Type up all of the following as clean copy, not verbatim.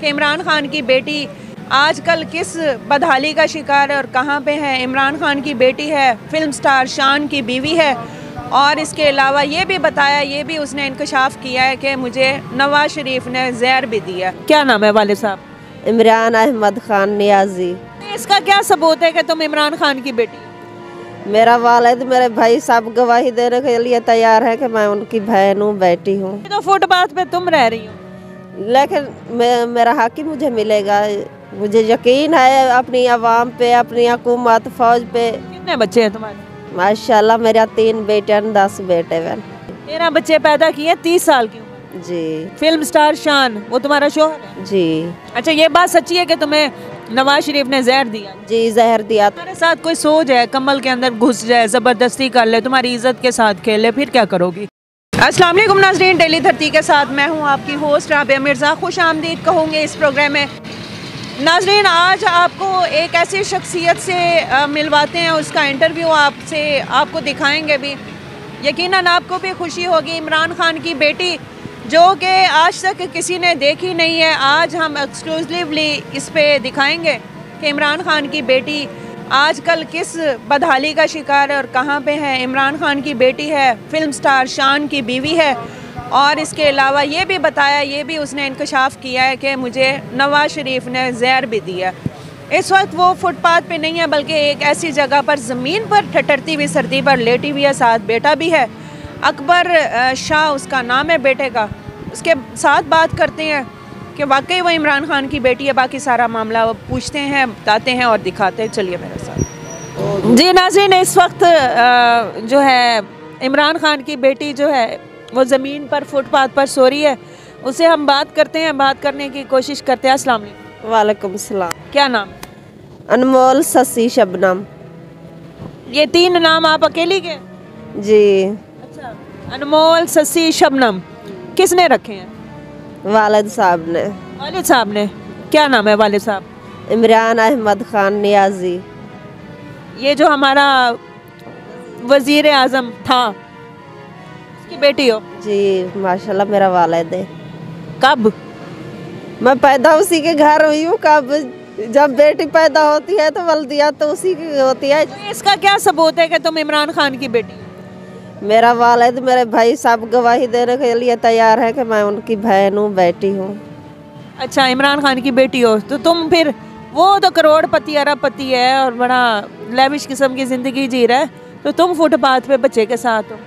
कि इमरान खान की बेटी आजकल किस बदहाली का शिकार है और कहाँ पे है। इमरान खान की बेटी है, फिल्म स्टार शान की बीवी है, और इसके अलावा ये भी बताया, ये भी उसने इंकशाफ किया है कि मुझे नवाज शरीफ ने जहर भी दिया। क्या नाम है वाले साहब? इमरान अहमद खान नियाजी। इसका क्या सबूत है कि तुम इमरान खान की बेटी? मेरा वालिद मेरे भाई सब गवाही देने के लिए तैयार है कि मैं उनकी बहन हूँ, बेटी हूँ। तो फुटपाथ पे तुम रह रही हो, लेकिन मेरा हक ही मुझे मिलेगा। मुझे यकीन है अपनी आवाम पे, अपनी हुकूमत, फौज पे। कितने बच्चे हैं तुम्हारे? माशाल्लाह मेरा 3 बेटे 10 बेटे बहन। 13 बच्चे पैदा किए 30 साल की उम्र। जी। फिल्म स्टार शान वो तुम्हारा शोहर है? जी। अच्छा, ये बात सच्ची है कि तुम्हें नवाज शरीफ ने जहर दिया? जी, जहर दिया। तुम्हारे साथ कोई सोच है, कमल के अंदर घुस जाए, जबरदस्ती कर ले, तुम्हारी इज्जत के साथ खेले, फिर क्या करोगी? अस्सलाम वालेकुम नाज़रीन, डेली धरती के साथ मैं हूँ आपकी होस्ट राबिया मिर्ज़ा। खुश आमदीद कहूँगी इस प्रोग्राम में। नाज़रीन, आज आपको एक ऐसी शख्सियत से मिलवाते हैं, उसका इंटरव्यू आपको दिखाएंगे भी। यकीनन आपको भी खुशी होगी। इमरान खान की बेटी जो कि आज तक किसी ने देखी नहीं है, आज हम एक्सक्लूसिवली इस पे दिखाएंगे कि इमरान खान की बेटी आजकल किस बदहाली का शिकार है और कहाँ पे है। इमरान खान की बेटी है, फिल्म स्टार शान की बीवी है, और इसके अलावा ये भी बताया, ये भी उसने इंकशाफ किया है कि मुझे नवाज शरीफ ने जहर भी दिया। इस वक्त वो फुटपाथ पे नहीं है, बल्कि एक ऐसी जगह पर ज़मीन पर ठटरती हुई सर्दी पर लेटी हुई है। साथ बेटा भी है, अकबर शाह उसका नाम है बेटे का। उसके साथ बात करते हैं कि वाकई वो इमरान खान की बेटी है। बाकी सारा मामला वो पूछते हैं, बताते हैं और दिखाते हैं। चलिए मेरे साथ। जी नाज़रीन, इस वक्त जो है इमरान खान की बेटी जो है वो ज़मीन पर फुटपाथ पर सो रही है। उससे हम बात करते हैं, बात करने की कोशिश करते हैं। अस्सलाम वालेकुम। वालेकुम सलाम। क्या नाम? अनमोल, ससी, शबनम। ये 3 नाम आप अकेली के? जी। अच्छा, अनमोल, ससी, शबनम किसने रखे हैं? वालिद साहब ने। वालिद साहब ने। क्या नाम है वालिद साहब? इमरान अहमद खान नियाजी। ये जो हमारा वजीर आजम था, उसकी बेटी हो? जी, माशाल्लाह मेरा वालिद है। कब? मैं पैदा उसी के घर हुई हूँ। कब? जब बेटी पैदा होती है तो वल्दिया तो उसी की होती है। इसका क्या सबूत है कि तुम इमरान खान की बेटी? मेरा वालिद मेरे भाई सब गवाही देने के लिए तैयार है कि मैं उनकी बहन हूँ, बेटी हूँ। अच्छा, इमरान खान की बेटी हो तो तुम फिर, वो तो करोड़पति अरबपति है और बड़ा लेविश किस्म की ज़िंदगी जी रहा है, तो तुम फुटपाथ पे बच्चे के साथ हो।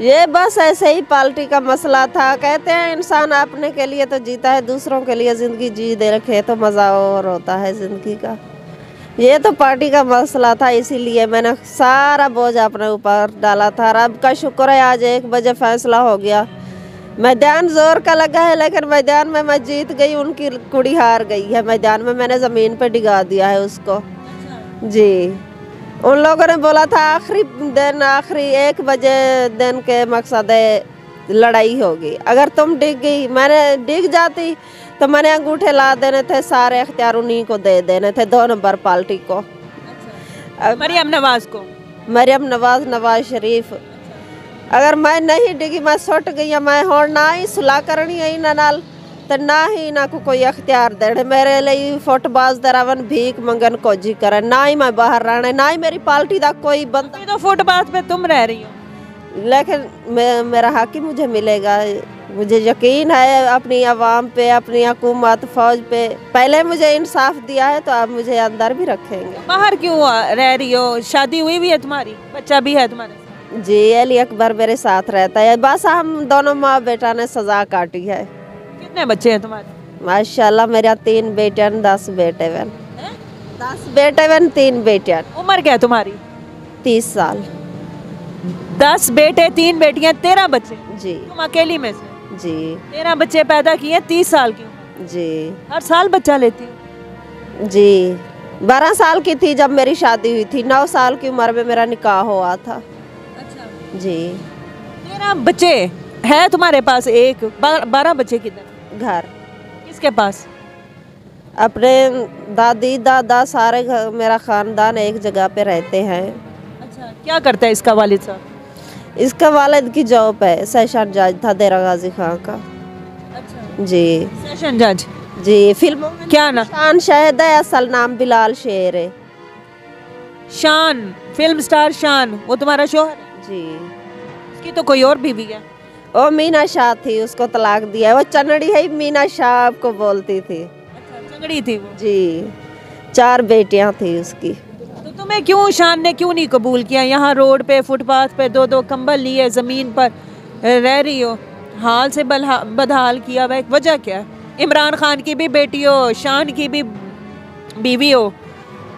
ये बस ऐसे ही पार्टी का मसला था। कहते हैं इंसान अपने के लिए तो जीता है, दूसरों के लिए ज़िंदगी जी दे रखे तो मज़ा और होता है ज़िंदगी का। ये तो पार्टी का मसला था, इसीलिए मैंने सारा बोझ अपने ऊपर डाला था। रब का शुक्र है आज 1 बजे फैसला हो गया। मैदान जोर का लगा है, लेकिन मैदान में मैं जीत गई, उनकी कुड़ी हार गई है। मैदान में मैंने ज़मीन पे डिगा दिया है उसको। जी। उन लोगों ने बोला था आखिरी दिन, आखिरी 1 बजे दिन के मकसद लड़ाई होगी। अगर तुम डिग गई, मैंने डिग जाती तो मैंने अंगूठे ला देने थे, सारे अख्तियार उन्हीं को दे देने थे, 2 नंबर पार्टी को। मरियम नवाज को? मरियम नवाज, नवाज शरीफ। अगर मैं नहीं डिगी, मैं सुट गई, मैं हो ना ही सुलह करनी है ना नाल, तो ना ही ना को कोई अख्तियार देने मेरे लिए फुटबाज दरावन भीख मंगन को जी करे, ना ही मैं बाहर रहने, ना ही मेरी पार्टी का कोई बंदा। तो फुटपाथ पे तुम रह रही हो, लेकिन मेरा हक ही मुझे मिलेगा। मुझे यकीन है अपनी आवाम पे, अपनी हुकूमत, फौज पे। पहले मुझे इंसाफ दिया है तो अब मुझे अंदर भी रखेंगे। बाहर क्यों रह रही हो? शादी हुई भी है तुम्हारी? बच्चा भी है तुम्हारे? जी, अली अकबर मेरे साथ रहता है। बस हम दोनों माँ बेटा ने सजा काटी है। कितने बच्चे हैं तुम्हारे? माशाल्लाह मेरा 3 बेटे 10 बेटे बहन। 10 बेटे बहन 3 बेटियां। उम्र क्या है तुम्हारी? 30 साल। 10 बेटे 3 बेटियां, 13 बच्चे? जी। तुम अकेली में से? जी। 13 बच्चे पैदा किए 30 साल की? जी। हर साल बच्चा लेती हो? जी। 12 साल की थी जब मेरी शादी हुई थी, 9 साल की उम्र में मेरा निकाह हुआ था। अच्छा जी। 13 बच्चे है तुम्हारे पास? 12 बच्चे किधर? घर। किसके पास? अपने दादी दादा सारे मेरा खानदान एक जगह पे रहते हैं। अच्छा, क्या करता है इसका वालिद साहब? इसका वालिद की जॉब है, सेशन जज था देरा गाजी खां का। अच्छा। जी। सेशन जज? जी, फिल्मों में क्या ना? शान शायद है, असल नाम बिलाल शेर है। शान, फिल्म स्टार शान, वो तुम्हारा शोहर है? जी, उसकी तो कोई और बीवी है। वो मीना शाह थी, उसको तलाक दिया। वो चनड़ी है, मीना शाह को बोलती थी। अच्छा, झगड़ी थी वो। जी, 4 बेटियां थी उसकी। तो तुम्हें क्यों, शान ने क्यों नहीं कबूल किया? यहाँ रोड पे, फुटपाथ पे 2-2 कंबल लिए ज़मीन पर रह रही हो, हाल से बदहाल किया हुआ, वजह क्या है? इमरान खान की भी बेटी हो, शान की भी बीवी हो,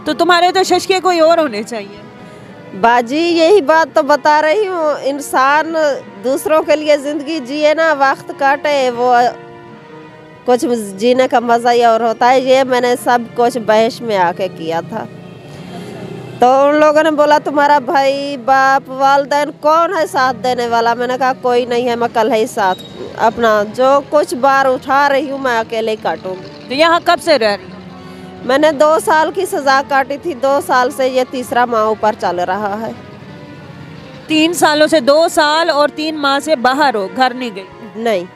तो तुम्हारे तो शशके कोई और होने चाहिए। बाजी यही बात तो बता रही हूँ, इंसान दूसरों के लिए जिंदगी जिए ना, वक्त काटे, वो कुछ जीने का मजा ही और होता है। ये मैंने सब कुछ बहस में आके किया था। तो उन लोगों ने बोला तुम्हारा भाई, बाप, वालिदैन कौन है साथ देने वाला? मैंने कहा कोई नहीं है, मैं कल ही साथ अपना जो कुछ बार उठा रही हूँ मैं अकेले ही काटूंगी। तो यहाँ कब से रह रही हो? मैंने 2 साल की सजा काटी थी, 2 साल से ये तीसरा माह ऊपर चल रहा है। 3 सालों से, 2 साल और 3 माह से बाहर हो, घर नहीं गई? नहीं,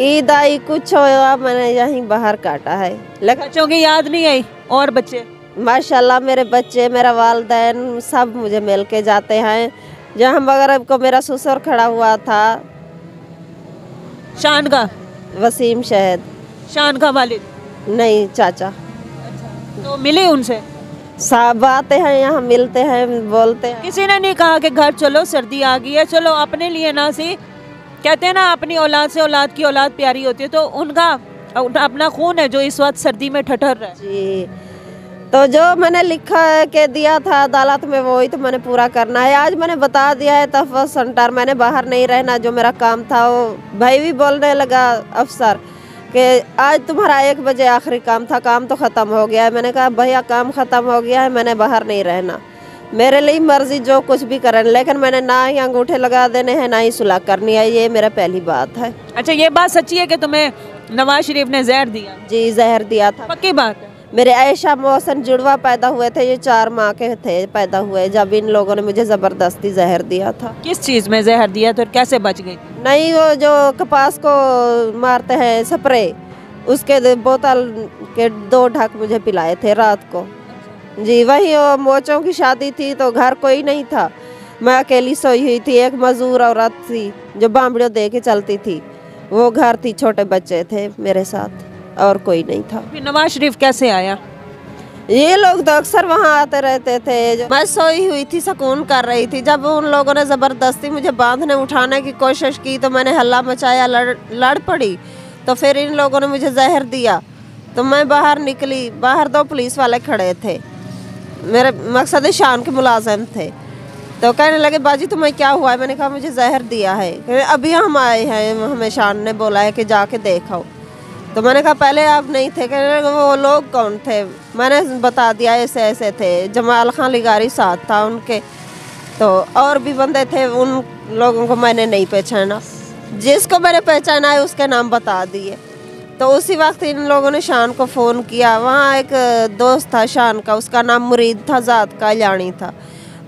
ईद आई कुछ हुआ, मैंने यहीं बाहर काटा है। लेकिन बच्चों की याद नहीं आई? और बच्चे? माशाल्लाह मेरे बच्चे, मेरा वालिदैन सब मुझे मिल के जाते हैं। जहाँ मगरब को मेरा ससुर खड़ा हुआ था, शान का? वसीम शहद। शान का वालिद? नहीं, चाचा। तो मिले उनसे? सब आते हैं यहाँ, मिलते हैं, बोलते हैं। किसी ने नहीं कहा कि घर चलो, सर्दी आ गई है, चलो अपने लिए ना सी, कहते हैं ना अपनी औलाद से औलाद की औलाद प्यारी होती है, तो उनका अपना खून है जो इस वक्त सर्दी में ठठर रहा है। जी, तो जो मैंने लिखा के दिया था अदालत में, वही तो मैंने पूरा करना है। आज मैंने बता दिया है तहफ़्फ़ुज़ सेंटर, मैंने बाहर नहीं रहना। जो मेरा काम था, वो भाई भी बोलने लगा अफसर कि आज तुम्हारा 1 बजे आखिरी काम था, काम तो ख़त्म हो गया है। मैंने कहा भैया काम ख़त्म हो गया है, मैंने बाहर नहीं रहना, मेरे लिए मर्जी जो कुछ भी करें, लेकिन मैंने ना ही अंगूठे लगा देने हैं, ना ही सुलह करनी है। ये मेरा पहली बात है। अच्छा, ये बात सच्ची है कि तुम्हें नवाज शरीफ ने जहर दिया? जी, जहर दिया था। पक्की बात है? मेरे आयशा मोहसन जुड़वा पैदा हुए थे, ये 4 माह के थे पैदा हुए, जब इन लोगों ने मुझे ज़बरदस्ती जहर दिया था। किस चीज़ में जहर दिया तो कैसे बच गई? नहीं, वो जो कपास को मारते हैं स्प्रे, उसके बोतल के 2 ढक मुझे पिलाए थे रात को। जी, वही वो मोचों की शादी थी तो घर कोई नहीं था, मैं अकेली सोई हुई थी। एक मजदूर औरत थी जो बामड़ियों दे के चलती थी, वो घर थी, छोटे बच्चे थे मेरे साथ और कोई नहीं था। फिर नवाज शरीफ कैसे आया? ये लोग तो अक्सर वहाँ आते रहते थे। मैं सोई हुई थी, सुकून कर रही थी, जब उन लोगों ने ज़बरदस्ती मुझे बांधने उठाने की कोशिश की तो मैंने हल्ला मचाया, लड़ पड़ी। तो फिर इन लोगों ने मुझे जहर दिया तो मैं बाहर निकली। बाहर 2 पुलिस वाले खड़े थे, मेरे मकसद शान के मुलाजिम थे। तो कहने लगे बाजी तुम्हें क्या हुआ है? मैंने कहा मुझे जहर दिया है, अभी हम आए हैं, हमें शान ने बोला है कि जाके देखो। तो मैंने कहा पहले आप नहीं थे। कहने लगे वो लोग कौन थे? मैंने बता दिया ऐसे ऐसे थे, जमाल खान लिगारी साथ था उनके, तो और भी बंदे थे, उन लोगों को मैंने नहीं पहचाना, जिसको मैंने पहचाना है उसके नाम बता दिए। तो उसी वक्त इन लोगों ने शान को फ़ोन किया। वहाँ एक दोस्त था शान का, उसका नाम मुरीद था, ज़ात का यानी था,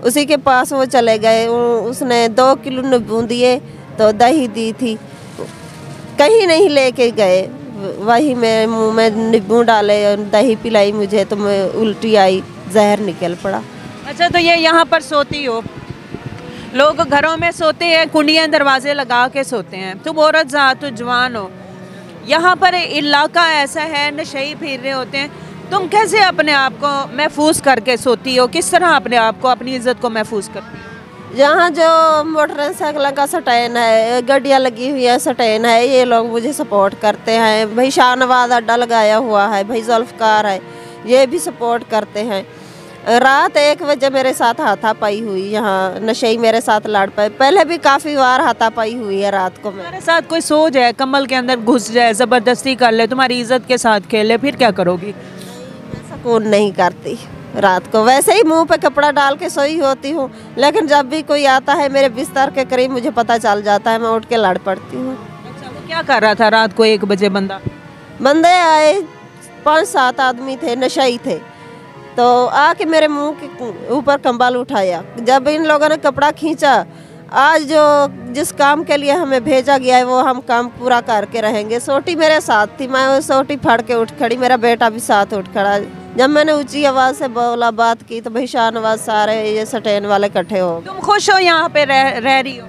उसी के पास वो चले गए। उसने 2 किलो नींबू दिए तो दही दी थी, कहीं नहीं लेके गए, वही मैं मुंह में नींबू डाले और दही पिलाई मुझे, तो मैं उल्टी आई, जहर निकल पड़ा। अच्छा, तो ये यहाँ पर सोती हो? लोग घरों में सोते हैं, कुंडियाँ दरवाजे लगा के सोते हैं, तुम औरत ज़ात हो, जवान हो, यहाँ पर इलाका ऐसा है, नशे फिर रहे होते हैं, तुम कैसे अपने आप को महफूज करके सोती हो? किस तरह अपने आप को, अपनी इज्जत को महफूज करती हो? यहाँ जो मोटरसाइकिल का स्टैंड है, गाड़ियाँ लगी हुई है, स्टैंड है, ये लोग मुझे सपोर्ट करते हैं। भाई शाहनवाज अड्डा लगाया हुआ है, भाई जुल्फकार है, ये भी सपोर्ट करते हैं। रात 1 बजे मेरे साथ हाथापाई हुई, यहाँ नशे मेरे साथ लड़ पाए, पहले भी काफ़ी बार हाथापाई हुई है रात को। मेरे साथ कोई सो जाए, कम्बल के अंदर घुस जाए, ज़बरदस्ती कर ले, तुम्हारी इज्जत के साथ खेले, फिर क्या करोगी? मैं सुकून नहीं करती रात को, वैसे ही मुंह पे कपड़ा डाल के सोई होती हूँ, लेकिन जब भी कोई आता है मेरे बिस्तर के करीब मुझे पता चल जाता है, मैं उठ के लड़ पड़ती हूँ। अच्छा, वो क्या कर रहा था रात को 1 बजे? बंदे आए, 5-7 आदमी थे, नशाई थे, तो आके मेरे मुंह के ऊपर कंबल उठाया। जब इन लोगों ने कपड़ा खींचा आज जो जिस काम के लिए हमें भेजा गया है वो हम काम पूरा करके रहेंगे। सोटी मेरे साथ थी, मैं वो सोटी फाड़ के उठ खड़ी, मेरा बेटा भी साथ उठ खड़ा। जब मैंने ऊंची आवाज़ से बोला, बात की, तो भाई शाहनवाज सारे ये सटेन वाले इकट्ठे हो। तुम खुश हो यहाँ पे रह रही हो?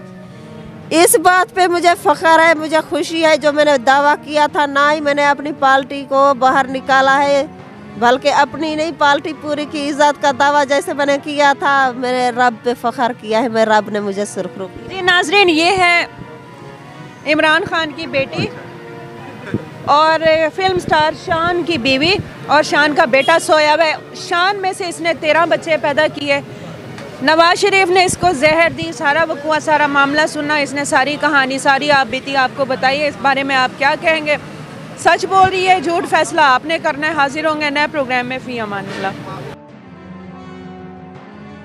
इस बात पे मुझे फ़ख्र है, मुझे खुशी है। जो मैंने दावा किया था, ना ही मैंने अपनी पार्टी को बाहर निकाला है, बल्कि अपनी नहीं पार्टी पूरी की इज्जत का दावा जैसे मैंने किया था, मैंने रब पे फ़ख्र किया है। मैं रब ने मुझे सुरखरू किया। जी नाजरीन, ये है इमरान खान की बेटी और फिल्म स्टार शान की बीवी और शान का बेटा सोया है। शान में से इसने 13 बच्चे पैदा किए। नवाज शरीफ ने इसको जहर दी, सारा वकूआ, सारा मामला सुना, इसने सारी कहानी, सारी आप बीती आपको बताई है। इस बारे में आप क्या कहेंगे? सच बोल रही है, झूठ फैसला आपने करना है। हाजिर होंगे नए प्रोग्राम में। फ़ी अमानिल्लाह।